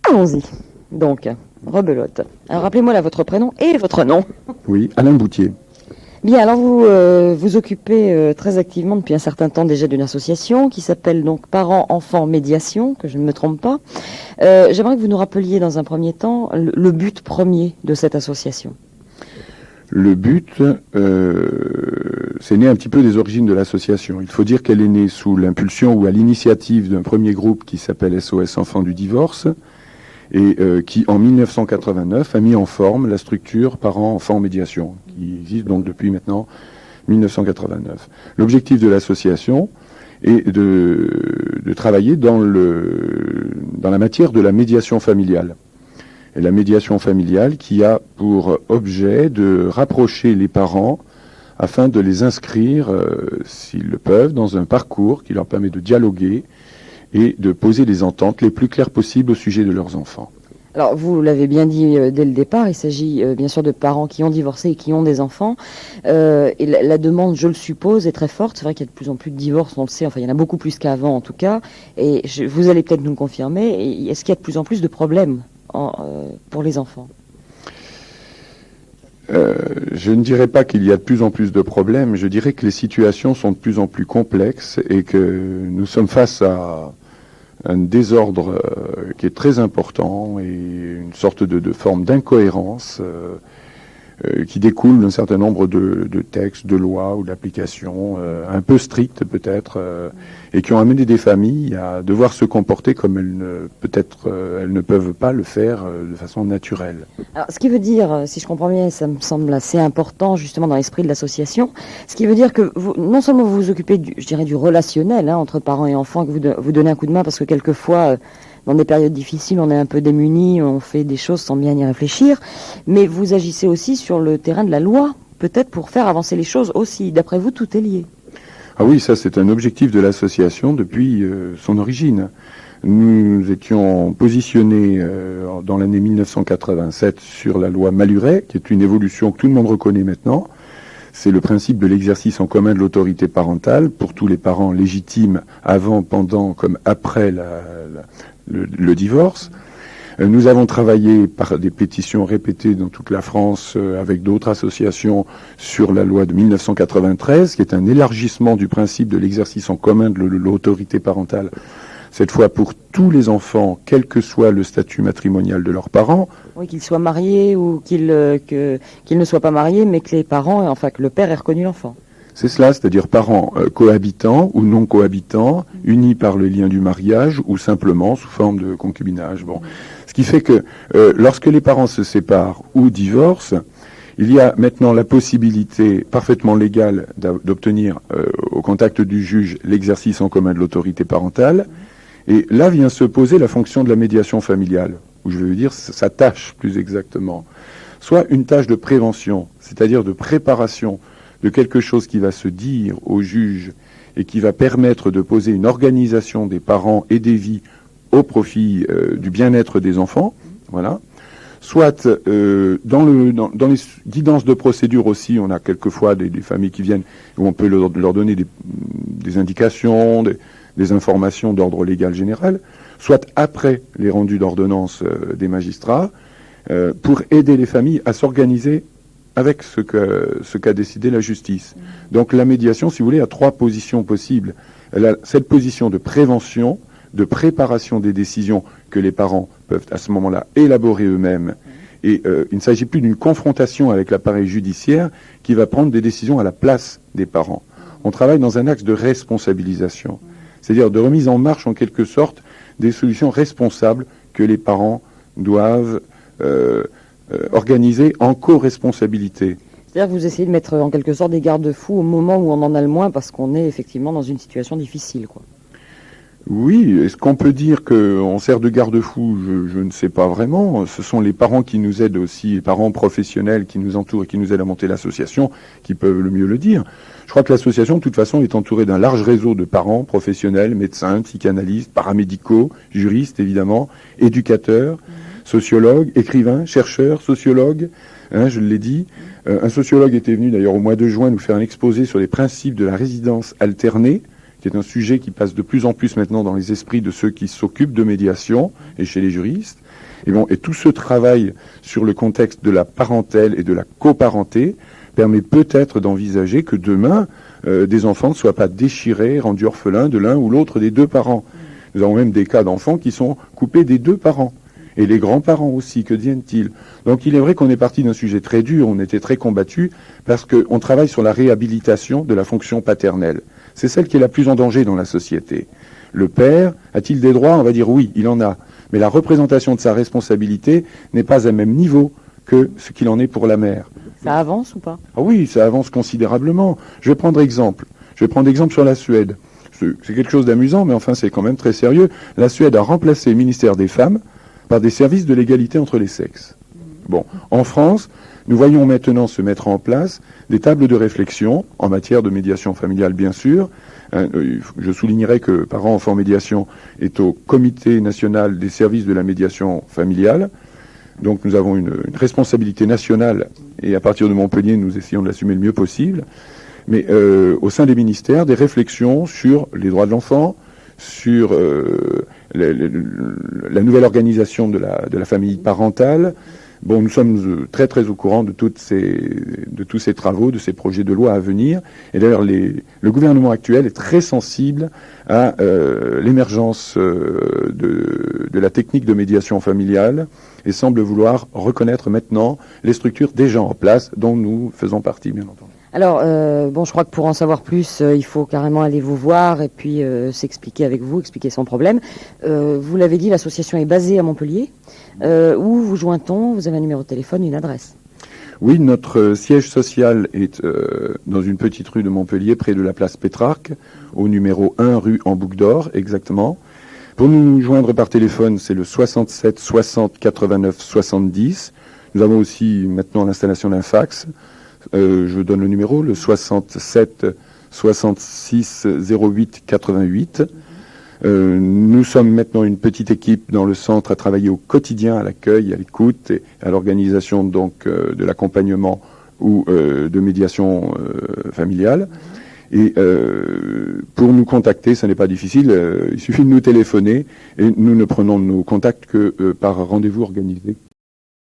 Allons-y. Donc, rebelote. Alors, rappelez-moi là votre prénom et votre nom. Oui, Alain Boutier. Bien, alors vous vous occupez très activement depuis un certain temps déjà d'une association qui s'appelle donc Parents-Enfants Médiation, que je ne me trompe pas. J'aimerais que vous nous rappeliez dans un premier temps le but premier de cette association. Le but, c'est né un petit peu des origines de l'association. Il faut dire qu'elle est née sous l'impulsion ou à l'initiative d'un premier groupe qui s'appelle SOS Enfants du Divorce et qui, en 1989, a mis en forme la structure Parents-Enfants Médiation, qui existe donc depuis maintenant 1989. L'objectif de l'association est de travailler dans la matière de la médiation familiale. Et la médiation familiale qui a pour objet de rapprocher les parents afin de les inscrire, s'ils le peuvent, dans un parcours qui leur permet de dialoguer et de poser les ententes les plus claires possibles au sujet de leurs enfants. Alors, vous l'avez bien dit dès le départ, il s'agit bien sûr de parents qui ont divorcé et qui ont des enfants. Et la demande, je le suppose, est très forte. C'est vrai qu'il y a de plus en plus de divorces, on le sait. Enfin, il y en a beaucoup plus qu'avant, en tout cas. Et vous allez peut-être nous le confirmer. Est-ce qu'il y a de plus en plus de problèmes pour les enfants? Je ne dirais pas qu'il y a de plus en plus de problèmes. Je dirais que les situations sont de plus en plus complexes et que nous sommes face à un désordre qui est très important et une sorte de forme d'incohérence qui découle d'un certain nombre de textes, de lois ou d'applications un peu strictes peut-être et qui ont amené des familles à devoir se comporter comme elles ne peuvent pas le faire de façon naturelle. Alors, ce qui veut dire, si je comprends bien, ça me semble assez important justement dans l'esprit de l'association, ce qui veut dire que vous, non seulement vous vous occupez du relationnel entre parents et enfants, que vous donnez un coup de main parce que quelquefois, dans des périodes difficiles, on est un peu démunis, on fait des choses sans bien y réfléchir, mais vous agissez aussi sur le terrain de la loi, peut-être pour faire avancer les choses aussi. D'après vous, tout est lié. Ah oui, ça c'est un objectif de l'association depuis son origine. Nous étions positionnés dans l'année 1987 sur la loi Malhuret, qui est une évolution que tout le monde reconnaît maintenant. C'est le principe de l'exercice en commun de l'autorité parentale pour tous les parents légitimes avant, pendant comme après le divorce. Nous avons travaillé par des pétitions répétées dans toute la France avec d'autres associations sur la loi de 1993, qui est un élargissement du principe de l'exercice en commun de l'autorité parentale, cette fois pour tous les enfants, quel que soit le statut matrimonial de leurs parents. Oui, qu'ils soient mariés ou qu'ils ne soient pas mariés, mais que les parents, enfin que le père ait reconnu l'enfant. C'est cela, c'est-à-dire parents cohabitants ou non cohabitants, unis par le lien du mariage ou simplement sous forme de concubinage. Bon. Ce qui fait que lorsque les parents se séparent ou divorcent, il y a maintenant la possibilité parfaitement légale d'obtenir au contact du juge l'exercice en commun de l'autorité parentale. Et là vient se poser la fonction de la médiation familiale, ou je veux dire sa tâche plus exactement. Soit une tâche de prévention, c'est-à-dire de préparation de quelque chose qui va se dire au juge et qui va permettre de poser une organisation des parents et des vies au profit du bien-être des enfants, voilà. Soit dans les guidances de procédure aussi, on a quelquefois des familles qui viennent où on peut leur donner des indications, des informations d'ordre légal général, soit après les rendus d'ordonnance des magistrats, pour aider les familles à s'organiser avec ce qu'a décidé la justice. Donc la médiation, si vous voulez, a trois positions possibles. Elle a cette position de prévention, de préparation des décisions que les parents peuvent à ce moment-là élaborer eux-mêmes. Et il ne s'agit plus d'une confrontation avec l'appareil judiciaire qui va prendre des décisions à la place des parents. On travaille dans un axe de responsabilisation, c'est-à-dire de remise en marche en quelque sorte des solutions responsables que les parents doivent organiser en co-responsabilité. C'est-à-dire que vous essayez de mettre en quelque sorte des garde-fous au moment où on en a le moins parce qu'on est effectivement dans une situation difficile, quoi. Oui, est-ce qu'on peut dire qu'on sert de garde-fou? Je ne sais pas vraiment. Ce sont les parents qui nous aident aussi, les parents professionnels qui nous entourent et qui nous aident à monter l'association, qui peuvent le mieux le dire. Je crois que l'association, de toute façon, est entourée d'un large réseau de parents professionnels, médecins, psychanalystes, paramédicaux, juristes évidemment, éducateurs, sociologues, écrivains, chercheurs, sociologues, je l'ai dit. Un sociologue était venu d'ailleurs au mois de juin nous faire un exposé sur les principes de la résidence alternée, qui est un sujet qui passe de plus en plus maintenant dans les esprits de ceux qui s'occupent de médiation et chez les juristes. Et tout ce travail sur le contexte de la parentèle et de la coparenté permet peut-être d'envisager que demain, des enfants ne soient pas déchirés, rendus orphelins de l'un ou l'autre des deux parents. Nous avons même des cas d'enfants qui sont coupés des deux parents. Et les grands-parents aussi, que deviennent-ils? Donc il est vrai qu'on est parti d'un sujet très dur, on était très combattu, parce qu'on travaille sur la réhabilitation de la fonction paternelle. C'est celle qui est la plus en danger dans la société. Le père a-t-il des droits? On va dire oui, il en a. Mais la représentation de sa responsabilité n'est pas à même niveau que ce qu'il en est pour la mère. Ça avance ou pas? Ah oui, ça avance considérablement. Je vais prendre exemple sur la Suède. C'est quelque chose d'amusant, mais enfin c'est quand même très sérieux. La Suède a remplacé le ministère des Femmes par des services de l'égalité entre les sexes. Bon, en France, nous voyons maintenant se mettre en place des tables de réflexion en matière de médiation familiale, bien sûr. Je soulignerai que Parents Enfants Médiation est au Comité national des services de la médiation familiale. Donc nous avons une responsabilité nationale et à partir de Montpellier, nous essayons de l'assumer le mieux possible. Mais au sein des ministères, des réflexions sur les droits de l'enfant, sur la nouvelle organisation de la famille parentale. Bon, nous sommes très très au courant de tous ces travaux, de ces projets de loi à venir. Et d'ailleurs, le gouvernement actuel est très sensible à l'émergence de la technique de médiation familiale et semble vouloir reconnaître maintenant les structures déjà en place, dont nous faisons partie, bien entendu. Alors, je crois que pour en savoir plus, il faut carrément aller vous voir et puis s'expliquer avec vous, expliquer son problème. Vous l'avez dit, l'association est basée à Montpellier. Où vous joint-on? Vous avez un numéro de téléphone, une adresse? Oui, notre siège social est dans une petite rue de Montpellier, près de la place Pétrarque, au numéro 1 rue en Boucle d'Or, exactement. Pour nous joindre par téléphone, c'est le 67 60 89 70. Nous avons aussi maintenant l'installation d'un fax. Je donne le numéro, le 67 66 08 88. Nous sommes maintenant une petite équipe dans le centre à travailler au quotidien à l'accueil, à l'écoute et à l'organisation donc de l'accompagnement ou de médiation familiale. Et pour nous contacter, ça n'est pas difficile, il suffit de nous téléphoner et nous ne prenons nos contacts que par rendez-vous organisé